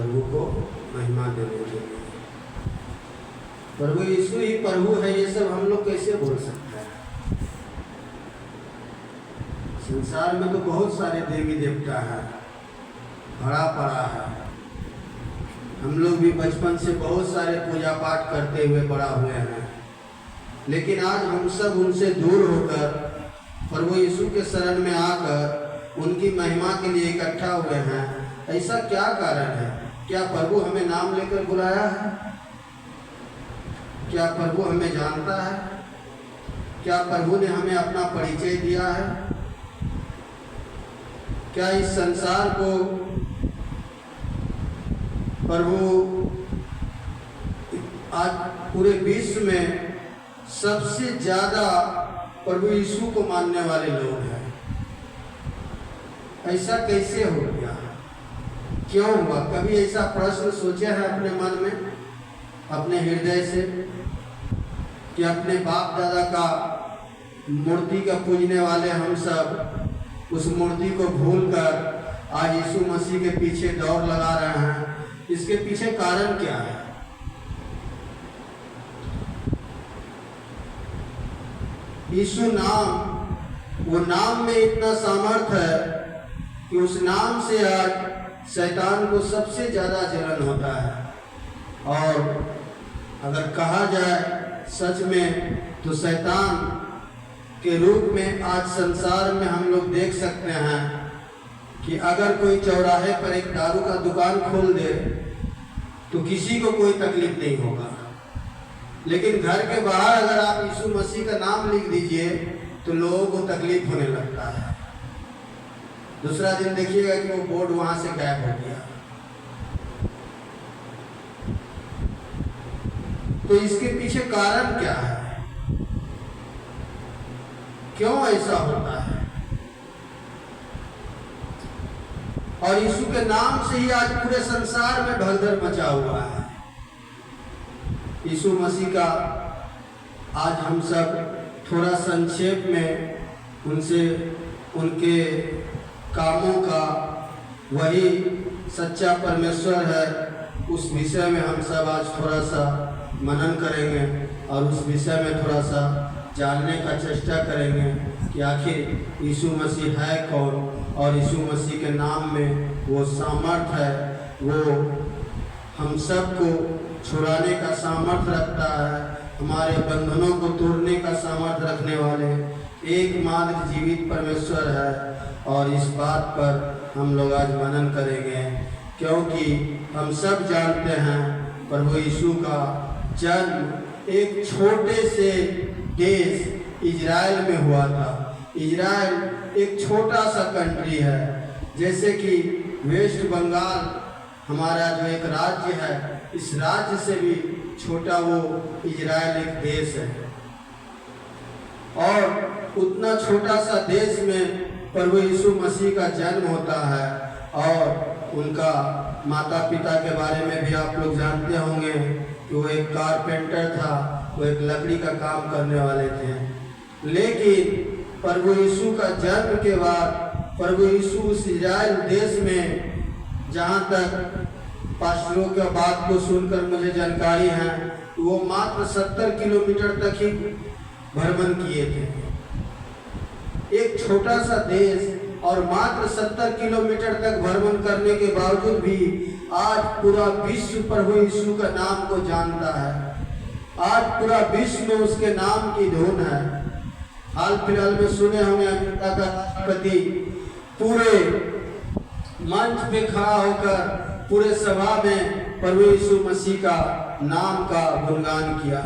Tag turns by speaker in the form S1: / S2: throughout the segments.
S1: प्रभु को महिमा देने के लिए। प्रभु यीशु ही प्रभु है, ये सब हम लोग कैसे बोल सकते हैं? संसार में तो बहुत सारे देवी देवता हैं, भरा पड़ा है। हम लोग भी बचपन से बहुत सारे पूजा पाठ करते हुए बड़ा हुए हैं, लेकिन आज हम सब उनसे दूर होकर प्रभु यीशु के शरण में आकर उनकी महिमा के लिए इकट्ठा हुए हैं। ऐसा क्या कारण है? क्या प्रभु हमें नाम लेकर बुलाया है? क्या प्रभु हमें जानता है? क्या प्रभु ने हमें अपना परिचय दिया है? क्या इस संसार को प्रभु आज पूरे विश्व में सबसे ज्यादा प्रभु यीशु को मानने वाले लोग हैं? ऐसा कैसे हो गया? क्यों हुआ? कभी ऐसा प्रश्न सोचे हैं अपने मन में, अपने हृदय से, कि अपने बाप दादा का मूर्ति का पूजने वाले हम सब उस मूर्ति को भूलकर आज यीशु मसीह के पीछे दौड़ लगा रहे हैं? इसके पीछे कारण क्या है? यीशु नाम, वो नाम में इतना सामर्थ है कि उस नाम से आज शैतान को सबसे ज्यादा जलन होता है। और अगर कहा जाए सच में, तो शैतान के रूप में आज संसार में हम लोग देख सकते हैं कि अगर कोई चौराहे पर एक दारू का दुकान खोल दे तो किसी को कोई तकलीफ नहीं होगा, लेकिन घर के बाहर अगर आप यीशु मसीह का नाम लिख दीजिए तो लोगों को तकलीफ होने लगता है। दूसरा दिन देखिएगा कि वो बोर्ड वहां से गायब हो गया। तो इसके पीछे कारण क्या है? क्यों ऐसा होता है? और यीशु के नाम से ही आज पूरे संसार में भगदड़ मचा हुआ है। यीशु मसीह का आज हम सब थोड़ा संक्षेप में उनसे, उनके कामों का, वही सच्चा परमेश्वर है, उस विषय में हम सब आज थोड़ा सा मनन करेंगे और उस विषय में थोड़ा सा जानने का चेष्टा करेंगे कि आखिर यीशु मसीह है कौन, और यीशु मसीह के नाम में वो सामर्थ है, वो हम सबको छुड़ाने का सामर्थ्य रखता है, हमारे बंधनों को तोड़ने का सामर्थ्य रखने वाले एकमात्र जीवित परमेश्वर है। और इस बात पर हम लोग आज मनन करेंगे, क्योंकि हम सब जानते हैं प्रभु यीशु का जन्म एक छोटे से देश इजराइल में हुआ था। इजराइल एक छोटा सा कंट्री है, जैसे कि वेस्ट बंगाल हमारा जो एक राज्य है, इस राज्य से भी छोटा वो इजराइल एक देश है। और उतना छोटा सा देश में प्रभु यीशु मसीह का जन्म होता है। और उनका माता पिता के बारे में भी आप लोग जानते होंगे कि वो एक कारपेंटर था, वो एक लकड़ी का काम करने वाले थे। लेकिन प्रभु यीशु का जन्म के बाद प्रभु यीशु उस इजराइल देश में, जहाँ तक पास्टरों के बात को सुनकर मुझे जानकारी है, वो मात्र 70 किलोमीटर तक ही भ्रमण किए थे। एक छोटा सा देश और मात्र 70 किलोमीटर तक भ्रमण करने के बावजूद भी आज पूरा विश्व प्रभु यीशु का नाम को जानता है। आज पूरा विश्व में उसके नाम की धुन है। हाल फिलहाल में सुने होंगे अमेरिका का राष्ट्रपति पूरे मंच पे खड़ा होकर पूरे सभा में प्रभु यीशु मसीह का नाम का गुणगान किया।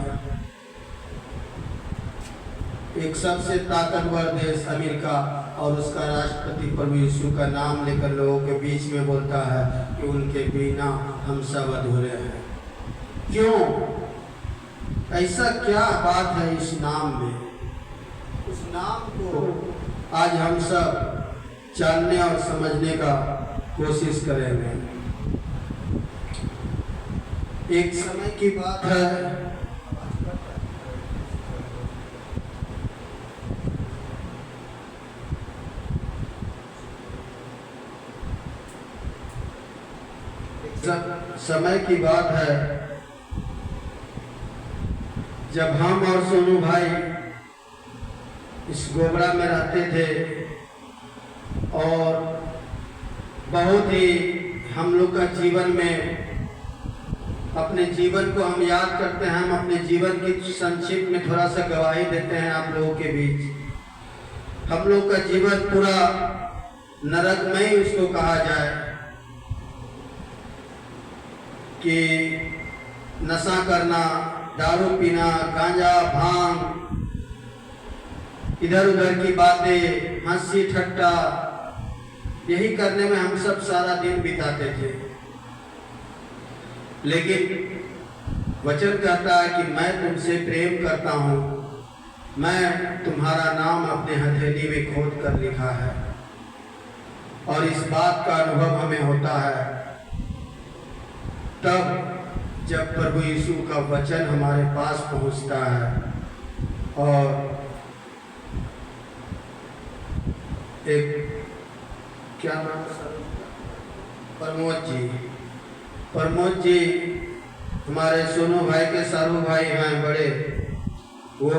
S1: एक सबसे ताकतवर देश अमेरिका और उसका राष्ट्रपति प्रभु यीशु का नाम लेकर लोगों के बीच में बोलता है कि उनके बिना हम सब अधूरे हैं। क्यों? ऐसा क्या बात है इस नाम में? उस नाम को आज हम सब जानने और समझने का कोशिश करेंगे। एक समय की बात है, समय की बात है जब हम और सोनू भाई इस गोबरा में रहते थे और बहुत ही हम लोग का जीवन में अपने जीवन को हम याद करते हैं। हम अपने जीवन की संक्षिप्त में थोड़ा सा गवाही देते हैं आप लोगों के बीच। हम लोग का जीवन पूरा नरकमय उसको कहा जाए कि नशा करना, दारू पीना, गांजा, भांग, इधर उधर की बातें, हंसी ठट्टा, यही करने में हम सब सारा दिन बिताते थे। लेकिन वचन कहता है कि मैं तुमसे प्रेम करता हूँ, मैं तुम्हारा नाम अपने हथेली में खोद कर लिखा है। और इस बात का अनुभव हमें होता है तब जब प्रभु यीशु का वचन हमारे पास पहुँचता है। और एक क्या नाम सर, प्रमोद जी हमारे सोनू भाई के सारू भाई हैं बड़े, वो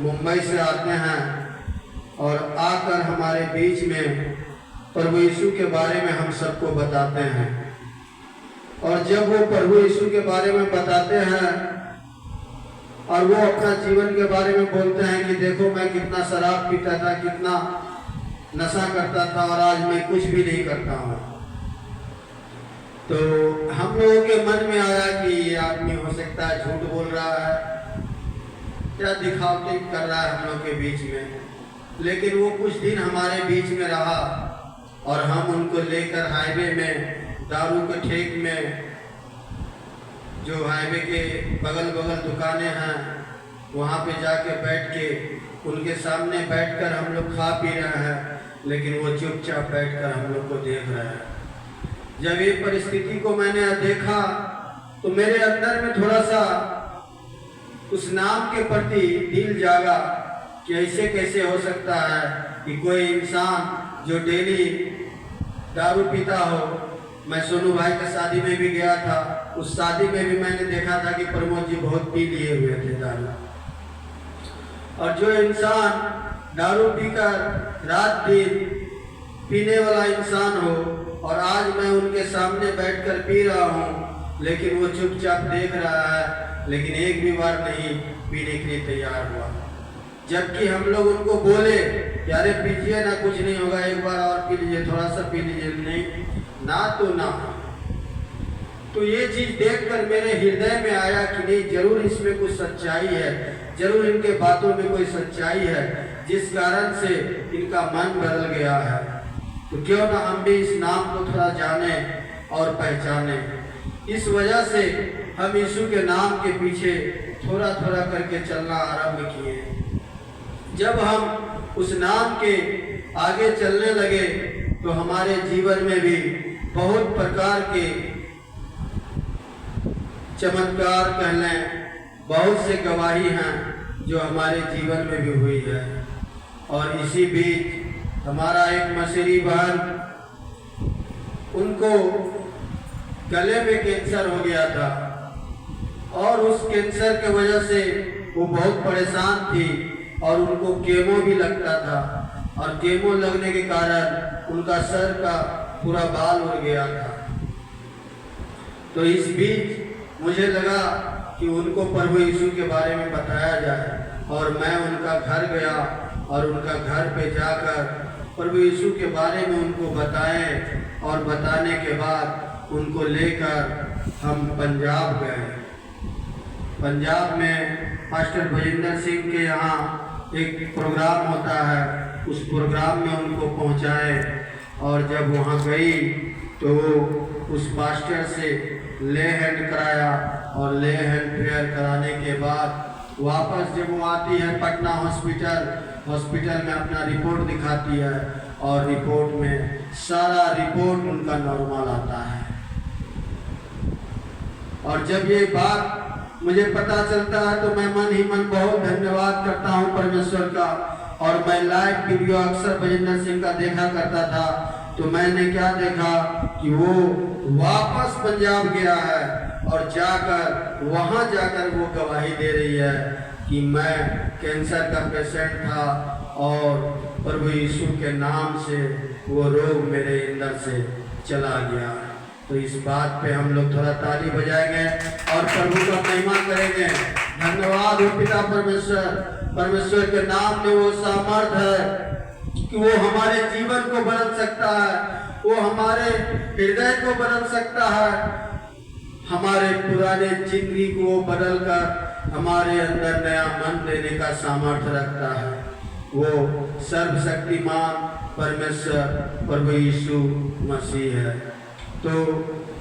S1: मुंबई से आते हैं और आकर हमारे बीच में प्रभु यीशु के बारे में हम सबको बताते हैं। और जब वो प्रभु यीशु के बारे में बताते हैं और वो अपना जीवन के बारे में बोलते हैं कि देखो मैं कितना शराब पीता था, कितना नशा करता था और आज मैं कुछ भी नहीं करता हूँ, तो हम लोगों के मन में आया कि ये आदमी हो सकता है झूठ बोल रहा है या दिखावटी कर रहा है हम लोग के बीच में। लेकिन वो कुछ दिन हमारे बीच में रहा और हम उनको लेकर हाईवे में, दारू के ठेक में, जो हाईवे के बगल दुकानें हैं, वहाँ पे जाके बैठ के उनके सामने बैठकर हम लोग खा पी रहे हैं, लेकिन वो चुपचाप बैठकर हम लोग को देख रहे हैं। जब ये परिस्थिति को मैंने देखा तो मेरे अंदर में थोड़ा सा उस नाम के प्रति दिल जागा कि ऐसे कैसे हो सकता है कि कोई इंसान जो डेली दारू पीता हो। मैं सोनू भाई का शादी में भी गया था, उस शादी में भी मैंने देखा था कि प्रमोद जी बहुत पी लिए हुए थे दारू। और जो इंसान दारू पीकर रात दिन पीने वाला इंसान हो और आज मैं उनके सामने बैठकर पी रहा हूँ, लेकिन वो चुपचाप देख रहा है, लेकिन एक भी बार नहीं पीने के लिए तैयार हुआ। जबकि हम लोग उनको बोले कि अरे पीजिए ना, कुछ नहीं होगा, एक बार और पी लीजिए, थोड़ा सा पी लीजिए, नहीं, ना तो ना। तो ये चीज देखकर मेरे हृदय में आया कि नहीं, जरूर इसमें कुछ सच्चाई है, जरूर इनके बातों में कोई सच्चाई है जिस कारण से इनका मन बदल गया है। तो क्यों ना हम भी इस नाम को थोड़ा जाने और पहचाने। इस वजह से हम यीशु के नाम के पीछे थोड़ा थोड़ा करके चलना आरंभ किए। जब हम उस नाम के आगे चलने लगे तो हमारे जीवन में भी बहुत प्रकार के चमत्कार कह लें, बहुत से गवाही हैं जो हमारे जीवन में भी हुई है। और इसी बीच हमारा एक मसीरी बहन, उनको गले में कैंसर हो गया था और उस कैंसर के वजह से वो बहुत परेशान थी और उनको केमो भी लगता था और केमो लगने के कारण उनका सर का पूरा बाल उड़ गया था। तो इस बीच मुझे लगा कि उनको प्रभु यीशु के बारे में बताया जाए और मैं उनका घर गया और उनका घर पे जाकर प्रभु यीशु के बारे में उनको बताएं और बताने के बाद उनको लेकर हम पंजाब गए। पंजाब में मास्टर भजिंदर सिंह के यहाँ एक प्रोग्राम होता है, उस प्रोग्राम में उनको पहुँचाए और जब वहाँ गई तो उस मास्टर से ले हैंड कराया और ले हैंड प्रेयर कराने के बाद वापस जब वो आती है पटना हॉस्पिटल में अपना रिपोर्ट दिखाती है और रिपोर्ट में सारा रिपोर्ट उनका नॉर्मल आता है। और जब ये बात मुझे पता चलता है तो मैं मन ही मन बहुत धन्यवाद करता हूँ परमेश्वर का और मैं लाइव वीडियो अक्सर बजेंद्र सिंह का देखा करता था, तो मैंने क्या देखा कि वो वापस पंजाब गया है और जाकर वहाँ जाकर वो गवाही दे रही है कि मैं कैंसर का पेशेंट था और प्रभु यीशु के नाम से वो रोग मेरे अंदर से चला गया। तो इस बात पे हम लोग थोड़ा ताली बजाएंगे और प्रभु का महिमा करेंगे। धन्यवाद हो पिता परमेश्वर, परमेश्वर के नाम में वो सामर्थ है कि वो हमारे जीवन को बदल सकता है, वो हमारे हृदय को बदल सकता है, हमारे पुराने जिंदगी को बदल कर हमारे अंदर नया मन देने का सामर्थ्य रखता है। वो सर्वशक्तिमान परमेश्वर प्रभु यीशु मसीह है। तो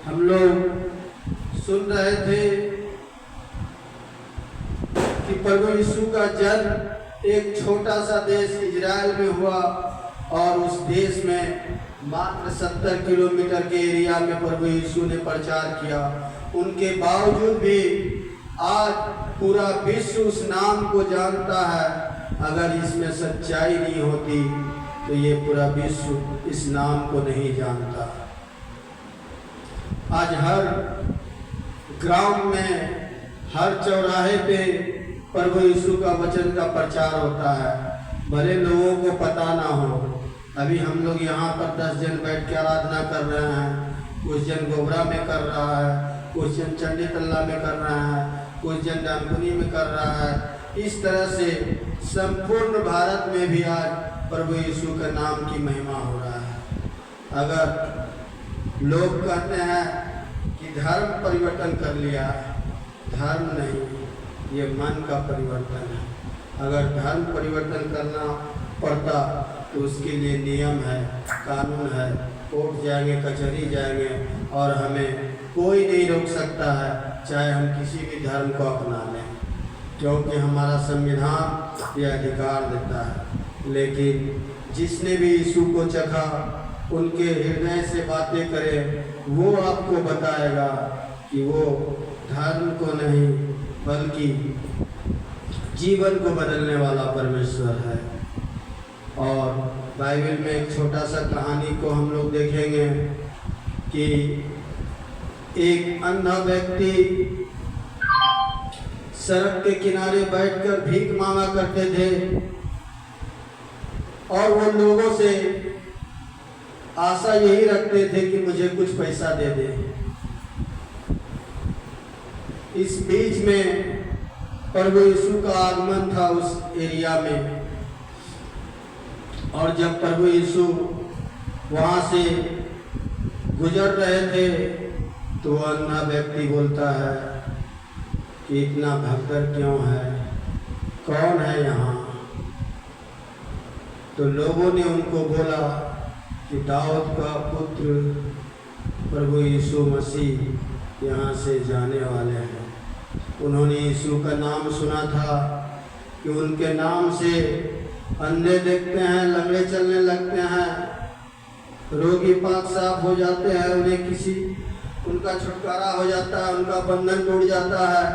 S1: हम लोग सुन रहे थे कि प्रभु यीशु का जन्म एक छोटा सा देश इजराइल में हुआ और उस देश में मात्र 70 किलोमीटर के एरिया में प्रभु यीशु ने प्रचार किया। उनके बावजूद भी आज पूरा विश्व उस नाम को जानता है। अगर इसमें सच्चाई नहीं होती तो ये पूरा विश्व इस नाम को नहीं जानता। आज हर ग्राउंड में, हर चौराहे पे प्रभु यीशु का वचन का प्रचार होता है, भले लोगों को पता ना हो। अभी हम लोग यहाँ पर 10 जन बैठ के आराधना कर रहे हैं, कुछ जन गोबरा में कर रहा है, कुछ जन चंडी तल्ला में कर रहा है, कुछ जन डानपुनी में कर रहा है। इस तरह से संपूर्ण भारत में भी आज प्रभु यीशु के नाम की महिमा हो रहा है। अगर लोग कहते हैं कि धर्म परिवर्तन कर लिया, धर्म नहीं, ये मन का परिवर्तन है। अगर धर्म परिवर्तन करना पड़ता तो उसके लिए नियम है, कानून है, कोर्ट जाएंगे, कचहरी जाएंगे और हमें कोई नहीं रोक सकता है, चाहे हम किसी भी धर्म को अपना लें, क्योंकि हमारा संविधान यह अधिकार देता है। लेकिन जिसने भी यीशु को चखा, उनके हृदय से बातें करे, वो आपको बताएगा कि वो धर्म को नहीं बल्कि जीवन को बदलने वाला परमेश्वर है। और बाइबल में एक छोटा सा कहानी को हम लोग देखेंगे कि एक अंधा व्यक्ति सड़क के किनारे बैठकर भीख मांगा करते थे और वो लोगों से आशा यही रखते थे कि मुझे कुछ पैसा दे दे। इस बीच में प्रभु यीशु का आगमन था उस एरिया में, और जब प्रभु यीशु वहाँ से गुजर रहे थे तो वह अंधा व्यक्ति बोलता है कि इतना भगदड़ क्यों है, कौन है यहाँ? तो लोगों ने उनको बोला कि दाऊद का पुत्र प्रभु यीशु मसीह यहाँ से जाने वाले हैं। उन्होंने यीशु का नाम सुना था कि उनके नाम से अंधे देखते हैं, लंगड़े चलने लगते हैं, रोगी पाक साफ हो जाते हैं, उनका छुटकारा हो जाता है, उनका बंधन टूट जाता है।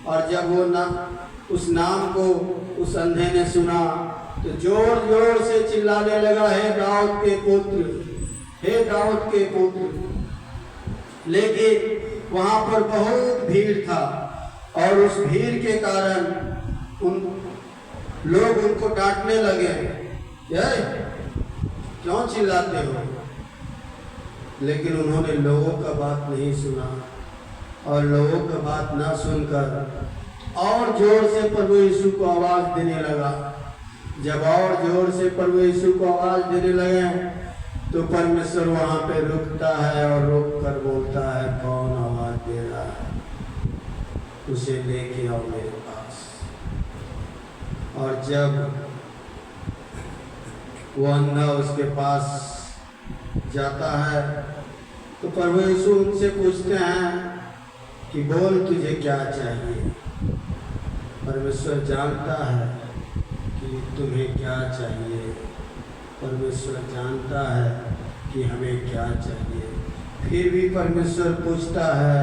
S1: और जब वो उस नाम को उस अंधे ने सुना तो जोर जोर से चिल्लाने लगा, हे दाऊद के पुत्र, हे दाऊद के पुत्र। लेकिन वहाँ पर बहुत भीड़ था और उस भीड़ के कारण लोग उनको डांटने लगे, क्यों चिल्लाते हो? लेकिन उन्होंने लोगों का बात नहीं सुना और लोगों का बात ना सुनकर और जोर से प्रभु यीशु को आवाज देने लगा। जब और जोर से प्रभु यीशु को आवाज देने लगे तो परमेश्वर वहाँ पे रुकता है और रुक कर बोलता है, कौन आवाज दे रहा है? उसे लेके आओ मेरे पास। और जब वो अंधा उसके पास जाता है तो प्रभु यीशु उनसे पूछते हैं कि बोल तुझे क्या चाहिए। परमेश्वर जानता है कि तुम्हें क्या चाहिए, परमेश्वर जानता है कि हमें क्या चाहिए। फिर भी परमेश्वर पूछता है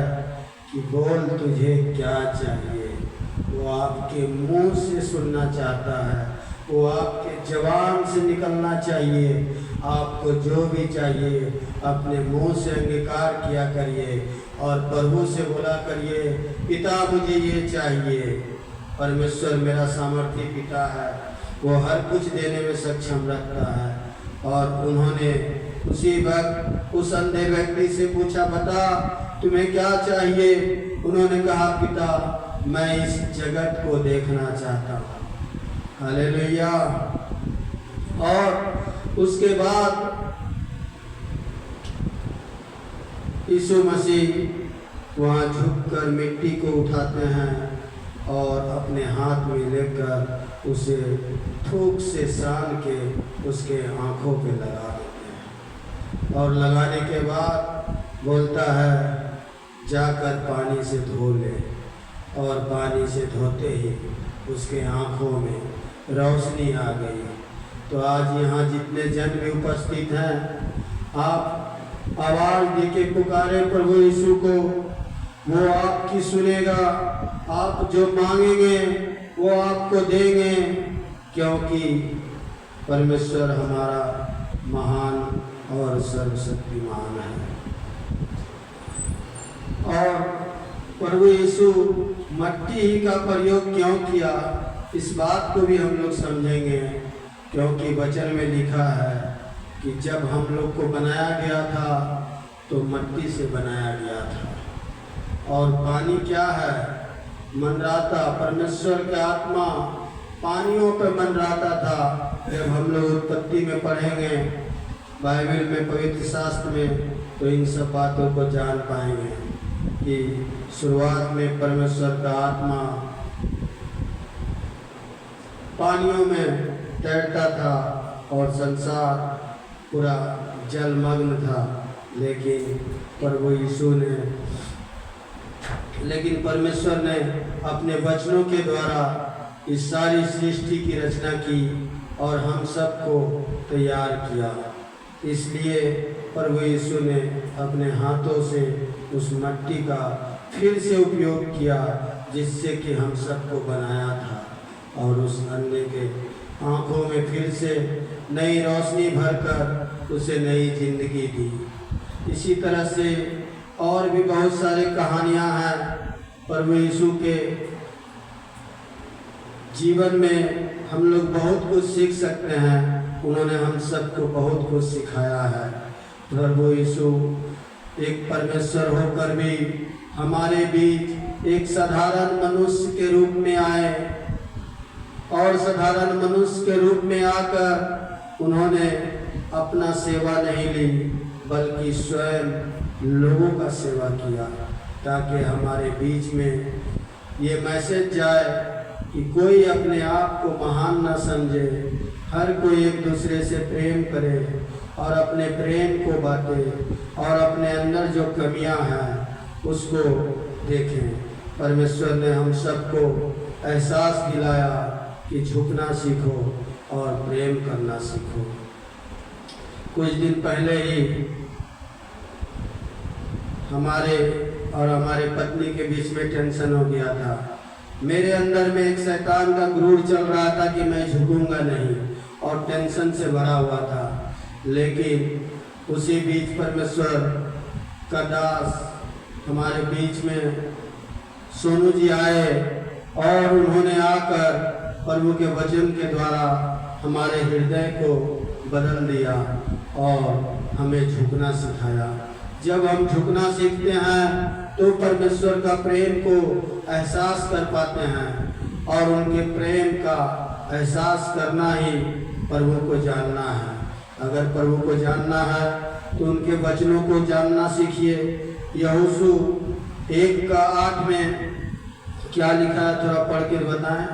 S1: कि बोल तुझे क्या चाहिए। वो आपके मुंह से सुनना चाहता है, वो आपके जवान से निकलना चाहिए। आपको जो भी चाहिए अपने मुंह से अंगीकार किया करिए और प्रभु से बोला करिए, पिता मुझे ये चाहिए। परमेश्वर मेरा सामर्थी पिता है, वो हर कुछ देने में सक्षम रखता है। और उन्होंने उसी वक्त उस अंधे व्यक्ति से पूछा, बता तुम्हें क्या चाहिए? उन्होंने कहा, पिता मैं इस जगत को देखना चाहता हूँ। हालेलुया। और उसके बाद यीशु मसीह वहाँ झुककर मिट्टी को उठाते हैं और अपने हाथ में लेकर उसे थूक से सान के उसके आँखों पे लगा देते हैं। और लगाने के बाद बोलता है, जाकर पानी से धो ले। और पानी से धोते ही उसके आँखों में रोशनी आ गई। तो आज यहाँ जितने जन भी उपस्थित हैं, आप आवाज़ देके पुकारे प्रभु यीशु को, वो आपकी सुनेगा। आप जो मांगेंगे वो आपको देंगे, क्योंकि परमेश्वर हमारा महान और सर्वशक्तिमान है। और प्रभु यीशु मट्टी ही का प्रयोग क्यों किया, इस बात को भी हम लोग समझेंगे, क्योंकि वचन में लिखा है कि जब हम लोग को बनाया गया था तो मट्टी से बनाया गया था। और पानी क्या है? मनराता, परमेश्वर की आत्मा पानियों पे मनराता था। जब हम लोग उत्पत्ति में पढ़ेंगे बाइबल में, पवित्र शास्त्र में, तो इन सब बातों को जान पाएंगे कि शुरुआत में परमेश्वर का आत्मा पानियों में तैरता था और संसार पूरा जलमग्न था। लेकिन परमेश्वर ने अपने वचनों के द्वारा इस सारी सृष्टि की रचना की और हम सबको तैयार किया। इसलिए प्रभु यीशु ने अपने हाथों से उस मिट्टी का फिर से उपयोग किया, जिससे कि हम सबको बनाया था, और उस अंधे के आँखों में फिर से नई रोशनी भरकर उसे नई जिंदगी दी। इसी तरह से और भी बहुत सारी कहानियाँ हैं प्रभु यीशु के जीवन में, हम लोग बहुत कुछ सीख सकते हैं। उन्होंने हम सबको बहुत कुछ सिखाया है। प्रभु यीशु एक परमेश्वर होकर भी हमारे बीच एक साधारण मनुष्य के रूप में आए, और साधारण मनुष्य के रूप में आकर उन्होंने अपना सेवा नहीं ली, बल्कि स्वयं लोगों का सेवा किया, ताकि हमारे बीच में ये मैसेज जाए कि कोई अपने आप को महान न समझे, हर कोई एक दूसरे से प्रेम करे और अपने प्रेम को बांटे और अपने अंदर जो कमियां हैं उसको देखें। परमेश्वर ने हम सबको एहसास दिलाया कि झुकना सीखो और प्रेम करना सीखो। कुछ दिन पहले ही हमारे और हमारे पत्नी के बीच में टेंशन हो गया था। मेरे अंदर में एक शैतान का गुरूर चल रहा था कि मैं झुकूंगा नहीं, और टेंशन से भरा हुआ था। लेकिन उसी बीच परमेश्वर का दास हमारे बीच में सोनू जी आए, और उन्होंने आकर प्रभु के वचन के द्वारा हमारे हृदय को बदल दिया और हमें झुकना सिखाया। जब हम झुकना सीखते हैं तो परमेश्वर का प्रेम को एहसास कर पाते हैं, और उनके प्रेम का एहसास करना ही प्रभु को जानना है। अगर प्रभु को जानना है तो उनके वचनों को जानना सीखिए। यहोशू 1:8 में क्या लिखा है, थोड़ा पढ़ के बताएं।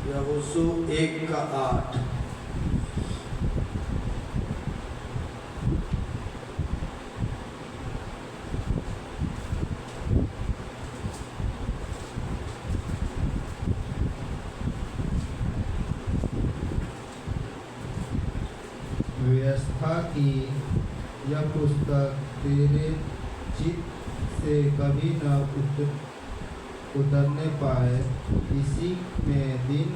S1: यहोशू 1:8।
S2: व्यवस्था की यह पुस्तक तेरे चित्त से कभी न उतरने पाए, इसी में दिन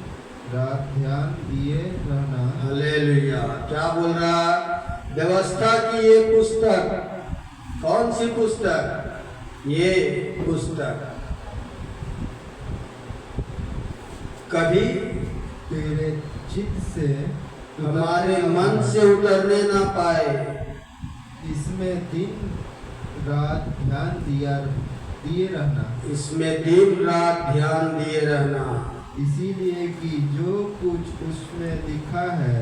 S2: रात ध्यान दिए रहना।
S1: हालेलुया। क्या बोल रहा है? व्यवस्था की ये पुस्तक, कौन सी पुस्तक? ये पुस्तक कभी
S2: तेरे चित्त से
S1: हमारे मन से उतरने ना पाए,
S2: इसमें दिन रात ध्यान दिए रहना।
S1: इसमें दिन रात ध्यान दिए रहना।
S2: इसीलिए कि जो कुछ उसमें लिखा है,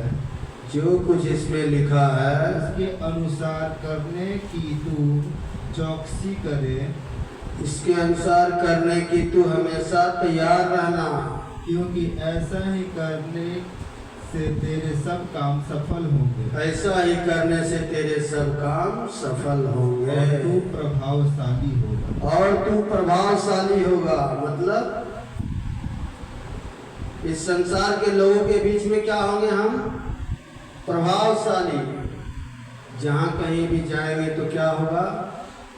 S1: जो कुछ इसमें लिखा है
S2: उसके अनुसार करने की तू चौकसी करे,
S1: इसके अनुसार करने की तू हमेशा तैयार रहना,
S2: क्योंकि ऐसा ही करने से तेरे सब काम सफल होंगे।
S1: ऐसा ही करने से तेरे सब काम सफल होंगे
S2: और तू प्रभावशाली होगा।
S1: और तू प्रभावशाली होगा। मतलब इस संसार के लोगों के बीच में क्या होंगे हम? प्रभावशाली। जहाँ कहीं भी जाएंगे तो क्या होगा?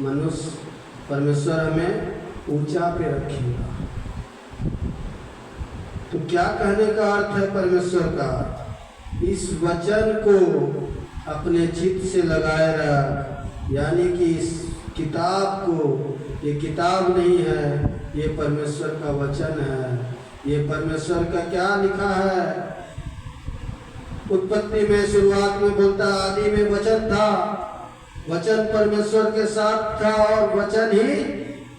S1: मनुष्य, परमेश्वर हमें ऊंचा पे रखेगा। तो क्या कहने का अर्थ है परमेश्वर का? इस वचन को अपने चित्त से लगाए रख, यानी कि इस किताब को, ये किताब नहीं है, ये परमेश्वर का वचन है। ये परमेश्वर का क्या लिखा है? उत्पत्ति में शुरुआत में बोलता, आदि में वचन था, वचन परमेश्वर के साथ था और वचन ही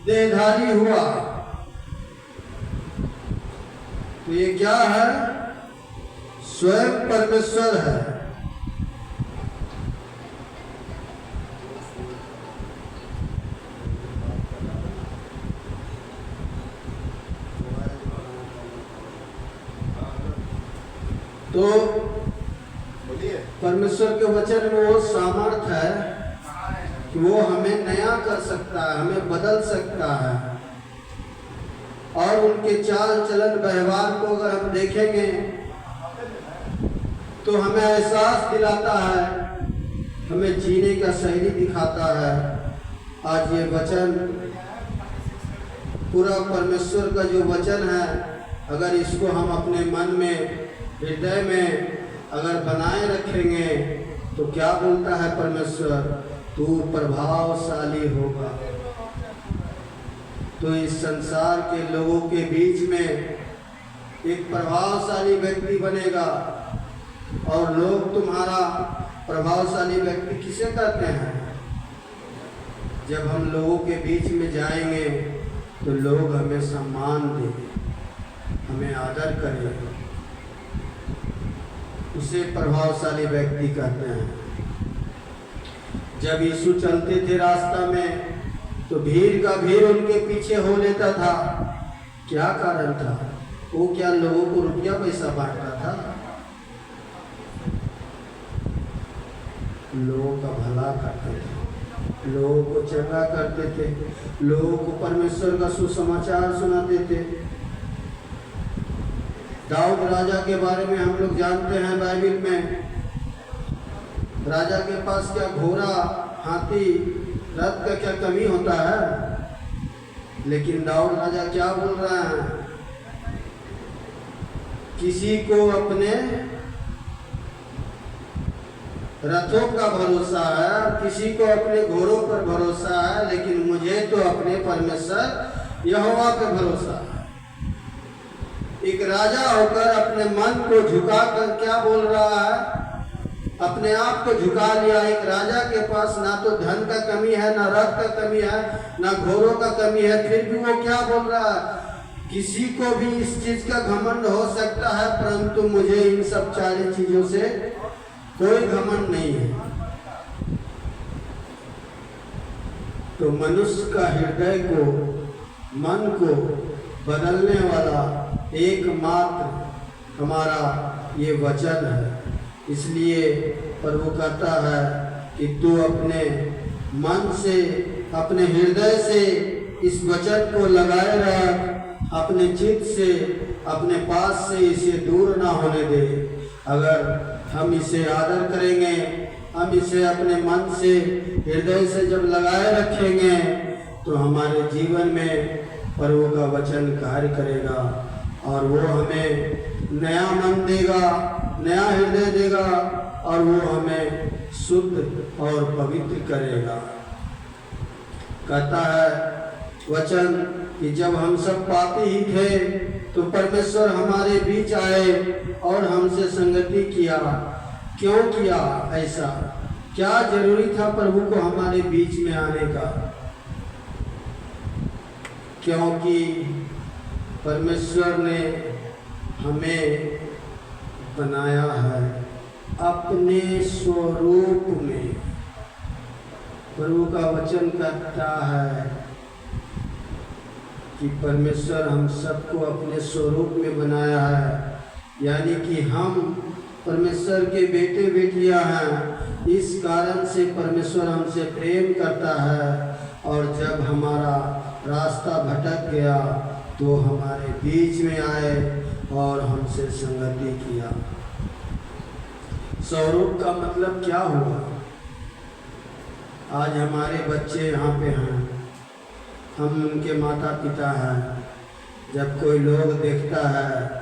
S1: देहधारी हुआ। तो ये क्या है? स्वयं परमेश्वर है। तो परमेश्वर के वचन में वो सामर्थ्य है कि वो हमें नया कर सकता है, हमें बदल सकता है। और उनके चाल चलन व्यवहार को अगर हम देखेंगे तो हमें एहसास दिलाता है, हमें जीने का शैली दिखाता है। आज ये वचन, पूरा परमेश्वर का जो वचन है, अगर इसको हम अपने मन में, हृदय में अगर बनाए रखेंगे तो क्या बोलता है परमेश्वर? तू प्रभावशाली होगा। तो इस संसार के लोगों के बीच में एक प्रभावशाली व्यक्ति बनेगा। और लोग तुम्हारा प्रभावशाली व्यक्ति किसे कहते हैं? जब हम लोगों के बीच में जाएंगे तो लोग हमें सम्मान देंगे, हमें आदर करेंगे, उसे प्रभावशाली व्यक्ति कहते हैं। जब यीशु चलते थे रास्ता में तो भीड़ का भीड़ उनके पीछे हो लेता था। क्या कारण था? वो क्या लोगों को रुपया पैसा बांटता था? लोगों का भला करते थे, लोगों को चंगा करते थे, लोगों को परमेश्वर का सुसमाचार सुनाते थे। दाऊद राजा के बारे में हम लोग जानते हैं बाइबल में। राजा के पास क्या घोड़ा, हाथी, रथ का क्या कमी होता है? लेकिन दाऊद राजा क्या बोल रहा है? किसी को अपने रथों का भरोसा है, किसी को अपने घोड़ों पर भरोसा है, लेकिन मुझे तो अपने परमेश्वर यहोवा पे भरोसा है। एक राजा होकर अपने मन को झुका कर क्या बोल रहा है? अपने आप को झुका लिया। एक राजा के पास ना तो धन का कमी है, ना रथ का कमी है, ना घोड़ों का कमी है, फिर भी वो क्या बोल रहा है? किसी को भी इस चीज का घमंड हो सकता है, परंतु मुझे इन सब 40 चीजों से कोई घमंड नहीं है। तो मनुष्य का हृदय को, मन को बदलने वाला एकमात्र हमारा ये वचन है। इसलिए प्रभु कहता है कि तू अपने मन से, अपने हृदय से इस वचन को लगाए रख, अपने चित्त से, अपने पास से इसे दूर ना होने दे। अगर हम इसे आदर करेंगे, हम इसे अपने मन से, हृदय से जब लगाए रखेंगे तो हमारे जीवन में प्रभु का वचन कार्य करेगा और वो हमें नया मन देगा, नया हृदय देगा और वो हमें शुद्ध और पवित्र करेगा। कहता है वचन कि जब हम सब पापी ही थे तो परमेश्वर हमारे बीच आए और हमसे संगति किया। क्यों किया ऐसा? क्या जरूरी था प्रभु को हमारे बीच में आने का? क्योंकि परमेश्वर ने हमें बनाया है अपने स्वरूप में। प्रभु का वचन कहता है कि परमेश्वर हम सबको अपने स्वरूप में बनाया है, यानी कि हम परमेश्वर के बेटे बेटियां हैं। इस कारण से परमेश्वर हमसे प्रेम करता है और जब हमारा रास्ता भटक गया तो हमारे बीच में आए और हमसे संगति किया। स्वरूप का मतलब क्या हुआ? आज हमारे बच्चे यहाँ पे हैं, हम उनके माता पिता हैं। जब कोई लोग देखता है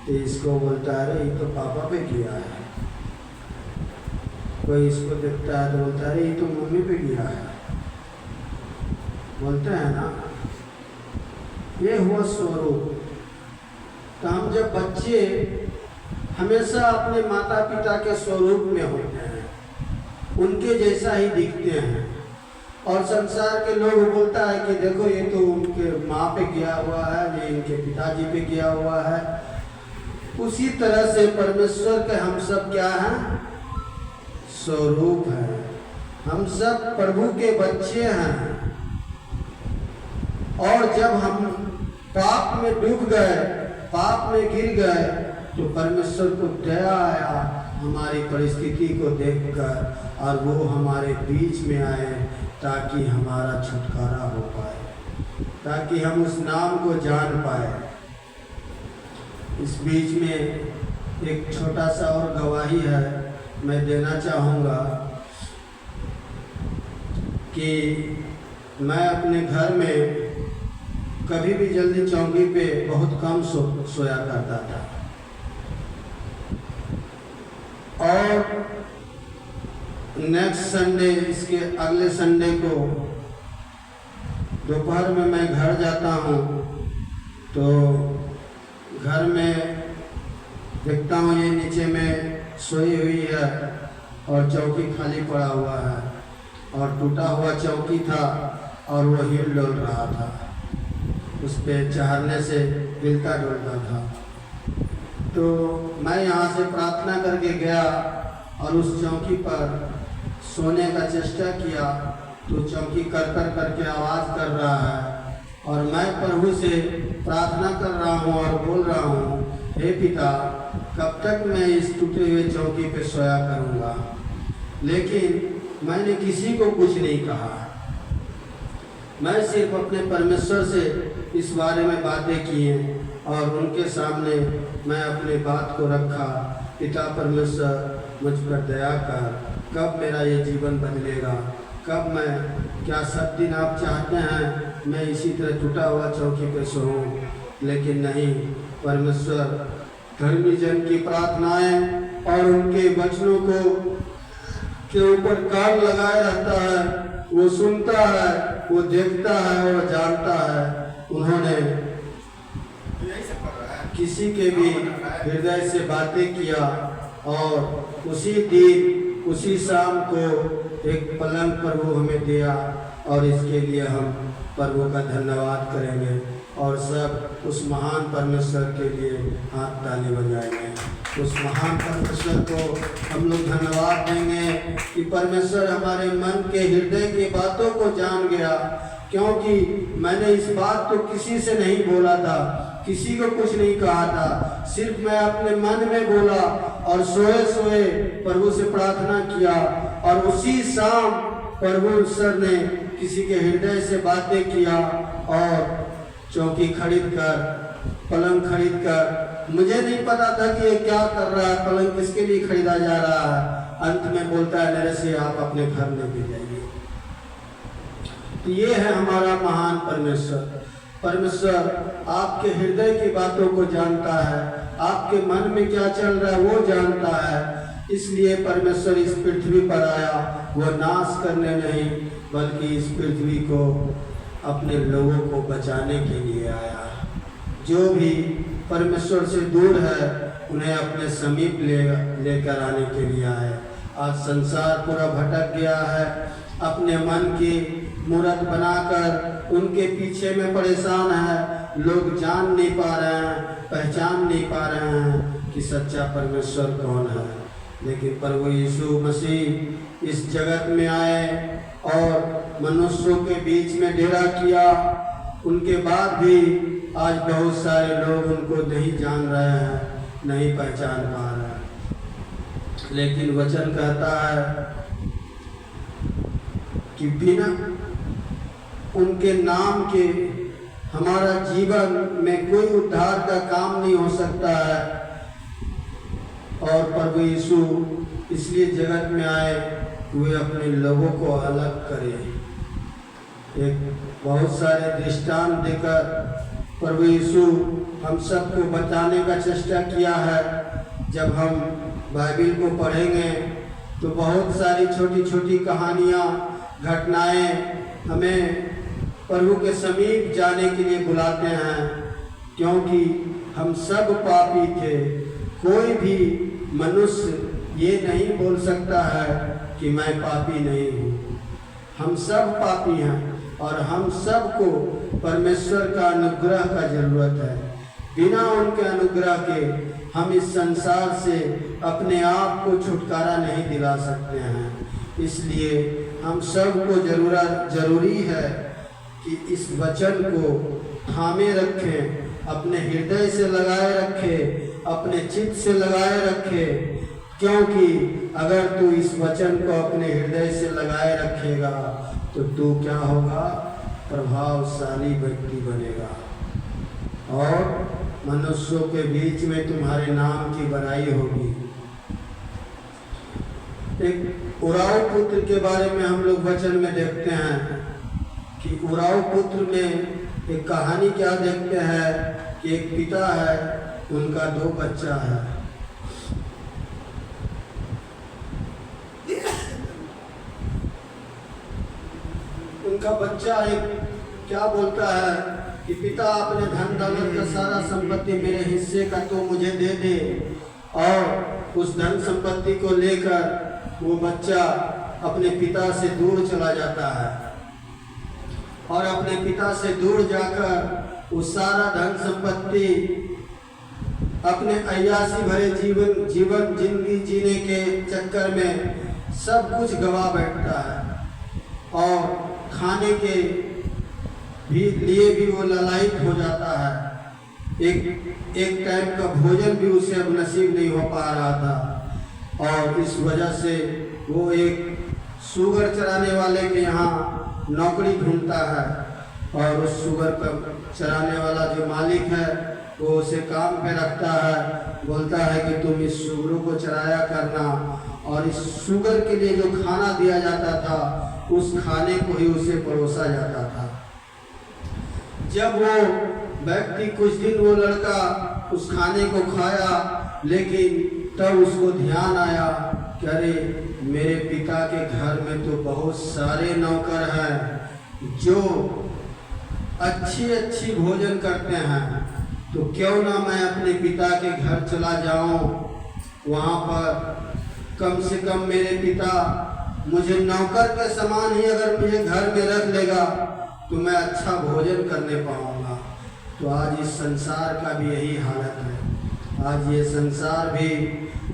S1: तो इसको बोलता है अरे ये तो पापा पे किया है, कोई इसको देखता है तो बोलता है अरे ये तो मम्मी पे किया है। बोलते हैं ना, ये हुआ स्वरूप। तो हम जब बच्चे हमेशा अपने माता पिता के स्वरूप में होते हैं, उनके जैसा ही दिखते हैं और संसार के लोग बोलता है कि देखो ये तो उनके माँ पे किया हुआ है, ये इनके पिताजी पे किया हुआ है। उसी तरह से परमेश्वर के हम सब क्या हैं? स्वरूप हैं। हम सब प्रभु के बच्चे हैं और जब हम पाप में डूब गए, पाप में गिर गए तो परमेश्वर को दया आया हमारी परिस्थिति को देखकर और वो हमारे बीच में आए ताकि हमारा छुटकारा हो पाए, ताकि हम उस नाम को जान पाए। इस बीच में एक छोटा सा और गवाही है मैं देना चाहूँगा कि मैं अपने घर में कभी भी जल्दी चौकी पे बहुत कम सोया करता था और नेक्स्ट संडे, इसके अगले संडे को दोपहर में मैं घर जाता हूँ तो घर में देखता हूँ ये नीचे में सोई हुई है और चौकी खाली पड़ा हुआ है और टूटा हुआ चौकी था और वो हिल डोल रहा था, उस पर चढ़ने से हिलता डोलता था। तो मैं यहाँ से प्रार्थना करके गया और उस चौकी पर सोने का चेष्टा किया तो चौकी कर करके आवाज़ कर रहा है और मैं प्रभु से प्रार्थना कर रहा हूँ और बोल रहा हूँ, हे पिता, कब तक मैं इस टूटे हुए चौकी पे सोया करूँगा। लेकिन मैंने किसी को कुछ नहीं कहा, मैं सिर्फ अपने परमेश्वर से इस बारे में बातें की हैं और उनके सामने मैं अपने बात को रखा, पिता परमेश्वर मुझ पर दया कर, कब मेरा ये जीवन बदलेगा, कब मैं, क्या सब दिन आप चाहते हैं मैं इसी तरह टूटा हुआ चौकी पे सोऊं? लेकिन नहीं, परमेश्वर धर्मी जन की प्रार्थनाएं और उनके वचनों को के ऊपर कान लगाए रहता है, वो सुनता है, वो देखता है और जानता है। उन्होंने किसी के भी हृदय से बातें किया और उसी दिन उसी शाम को एक पलंग प्रभु हमें दिया और इसके लिए हम प्रभु का धन्यवाद करेंगे और सब उस महान परमेश्वर के लिए हाथ ताली बजाएंगे। उस महान परमेश्वर को हम लोग धन्यवाद देंगे कि परमेश्वर हमारे मन के हृदय की बातों को जान गया, क्योंकि मैंने इस बात को किसी से नहीं बोला था, किसी को कुछ नहीं कहा था, सिर्फ मैं अपने मन में बोला और सोए सोए प्रभु से प्रार्थना किया और उसी शाम प्रभु सर ने किसी के हृदय से बातें किया और चौकी खरीद कर, पलंग खरीद कर, मुझे नहीं पता था कि ये क्या कर रहा है, पलंग किसके लिए खरीदा जा रहा है। अंत में बोलता है मेरे से आप अपने घर लेके जाइए। तो ये है हमारा महान परमेश्वर। परमेश्वर आपके हृदय की बातों को जानता है, आपके मन में क्या चल रहा है वो जानता है। इसलिए परमेश्वर इस पृथ्वी पर आया, वो नाश करने नहीं बल्कि इस पृथ्वी को अपने लोगों को बचाने के लिए आया। जो भी परमेश्वर से दूर है उन्हें अपने समीप लेकर आने के लिए आया। आज संसार पूरा भटक गया है, अपने मन की मूर्त बनाकर उनके पीछे में परेशान है। लोग जान नहीं पा रहे हैं, पहचान नहीं पा रहे हैं कि सच्चा परमेश्वर कौन है। लेकिन प्रभु यीशु मसीह इस जगत में आए और मनुष्यों के बीच में डेरा किया। उनके बाद भी आज बहुत सारे लोग उनको नहीं जान रहे हैं, नहीं पहचान पा रहे हैं। लेकिन वचन कहता है कि बिना उनके नाम के हमारा जीवन में कोई उद्धार का काम नहीं हो सकता है। और प्रभु यीशु इसलिए जगत में आए वे अपने लोगों को अलग करे। एक बहुत सारे दृष्टांत देकर प्रभु यीशु हम सबको बताने का चेष्टा किया है। जब हम बाइबिल को पढ़ेंगे तो बहुत सारी छोटी छोटी कहानियाँ, घटनाएं हमें प्रभु के समीप जाने के लिए बुलाते हैं, क्योंकि हम सब पापी थे। कोई भी मनुष्य ये नहीं बोल सकता है कि मैं पापी नहीं हूँ। हम सब पापी हैं और हम सबको परमेश्वर का अनुग्रह का जरूरत है। बिना उनके अनुग्रह के हम इस संसार से अपने आप को छुटकारा नहीं दिला सकते हैं। इसलिए हम सबको जरूरी है कि इस वचन को थामे रखें, अपने हृदय से लगाए रखें, अपने चित्त से लगाए रखें। क्योंकि अगर तू इस वचन को अपने हृदय से लगाए रखेगा तो तू क्या होगा? प्रभावशाली व्यक्ति बनेगा और मनुष्यों के बीच में तुम्हारे नाम की बड़ाई होगी। एक उराव पुत्र के बारे में हम लोग वचन में देखते हैं कि उराव पुत्र में एक कहानी क्या देखते हैं कि एक पिता है, उनका 2 बच्चा है। उनका बच्चा एक क्या बोलता है कि पिता अपने धन दौलत का सारा संपत्ति मेरे हिस्से का तो मुझे दे दे। और उस धन संपत्ति को लेकर वो बच्चा अपने पिता से दूर चला जाता है और अपने पिता से दूर जाकर वो सारा धन संपत्ति अपने अय्यासी भरे जिंदगी जीने के चक्कर में सब कुछ गवा बैठता है और खाने के लिए भी वो ललायित हो जाता है। एक टाइम का भोजन भी उसे अब नसीब नहीं हो पा रहा था और इस वजह से वो एक सुगर चराने वाले के यहाँ नौकरी ढूंढता है और उस सुगर का चराने वाला जो मालिक है वो उसे काम पे रखता है। बोलता है कि तुम इस सुगरों को चराया करना और इस सुगर के लिए जो खाना दिया जाता था उस खाने को ही उसे परोसा जाता था। जब वो व्यक्ति कुछ दिन वो लड़का उस खाने को खाया, लेकिन तब उसको ध्यान आया कि अरे मेरे पिता के घर में तो बहुत सारे नौकर हैं जो अच्छी भोजन करते हैं, तो क्यों ना मैं अपने पिता के घर चला जाऊं। वहाँ पर कम से कम मेरे पिता मुझे नौकर के समान ही अगर मुझे घर में रख लेगा तो मैं अच्छा भोजन करने पाऊंगा। तो आज इस संसार का भी यही हालत है। आज ये संसार भी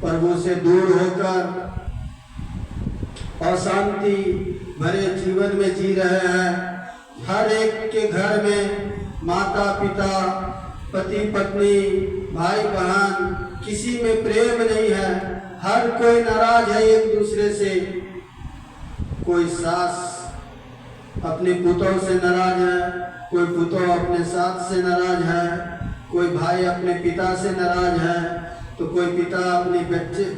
S1: प्रभु से दूर होकर अशांति भरे जीवन में जी रहे हैं। हर एक के घर में माता पिता, पति पत्नी, भाई बहन, किसी में प्रेम नहीं है। हर कोई नाराज है एक दूसरे से। कोई सास अपने पुतों से नाराज है, कोई पुतों अपने सास से नाराज है, कोई भाई अपने पिता से नाराज है, तो कोई पिता अपने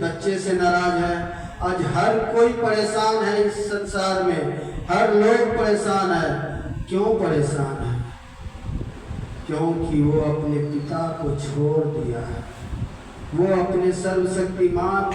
S1: बच्चे से नाराज है। आज हर कोई परेशान है इस संसार में, हर लोग परेशान है। क्यों परेशान है? क्योंकि वो अपने पिता को छोड़ दिया है। वो अपने सर्वशक्तिमान